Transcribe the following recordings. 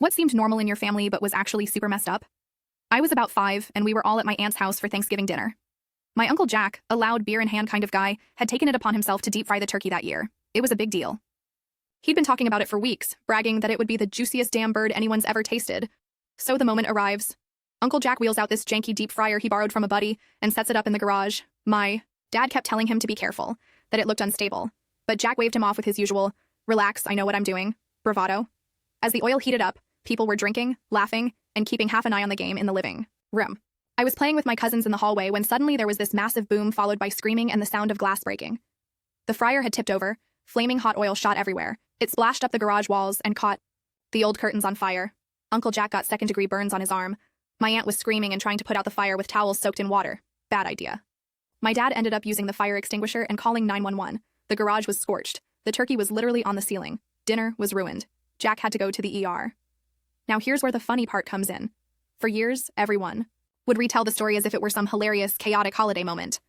What seemed normal in your family but was actually super messed up? I was about 5, and we were all at my aunt's house for Thanksgiving dinner. My Uncle Jack, a loud beer-in-hand kind of guy, had taken it upon himself to deep fry the turkey that year. It was a big deal. He'd been talking about it for weeks, bragging that it would be the juiciest damn bird anyone's ever tasted. So the moment arrives. Uncle Jack wheels out this janky deep fryer he borrowed from a buddy and sets it up in the garage. My dad kept telling him to be careful, that it looked unstable. But Jack waved him off with his usual, "Relax, I know what I'm doing," bravado. As the oil heated up, people were drinking, laughing, and keeping half an eye on the game in the living room. I was playing with my cousins in the hallway when suddenly there was this massive boom followed by screaming and the sound of glass breaking. The fryer had tipped over, flaming hot oil shot everywhere. It splashed up the garage walls and caught the old curtains on fire. Uncle Jack got second-degree burns on his arm. My aunt was screaming and trying to put out the fire with towels soaked in water. Bad idea. My dad ended up using the fire extinguisher and calling 911. The garage was scorched. The turkey was literally on the ceiling. Dinner was ruined. Jack had to go to the ER. Now here's where the funny part comes in. For years, everyone would retell the story as if it were some hilarious, chaotic holiday moment.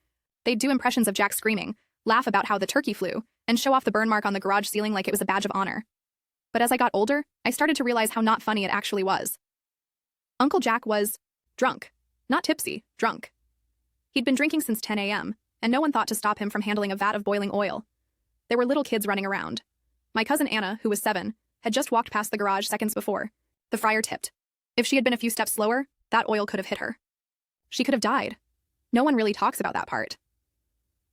They'd do impressions of Jack screaming, laugh about how the turkey flew, and show off the burn mark on the garage ceiling like it was a badge of honor. But as I got older, I started to realize how not funny it actually was. Uncle Jack was drunk. Not tipsy, drunk. He'd been drinking since 10 a.m., and no one thought to stop him from handling a vat of boiling oil. There were little kids running around. My cousin Anna, who was 7, had just walked past the garage seconds before. The fryer tipped. If she had been a few steps slower, that oil could have hit her. She could have died. No one really talks about that part.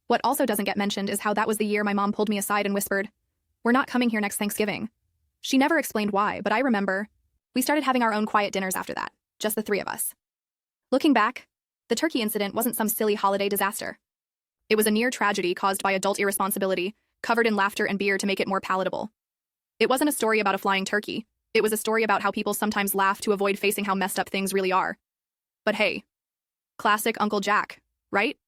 What also doesn't get mentioned is how that was the year my mom pulled me aside and whispered, "We're not coming here next Thanksgiving." She never explained why, but I remember. We started having our own quiet dinners after that, just the 3 of us. Looking back, the turkey incident wasn't some silly holiday disaster. It was a near tragedy caused by adult irresponsibility, covered in laughter and beer to make it more palatable. It wasn't a story about a flying turkey. It was a story about how people sometimes laugh to avoid facing how messed up things really are. But hey, classic Uncle Jack, right?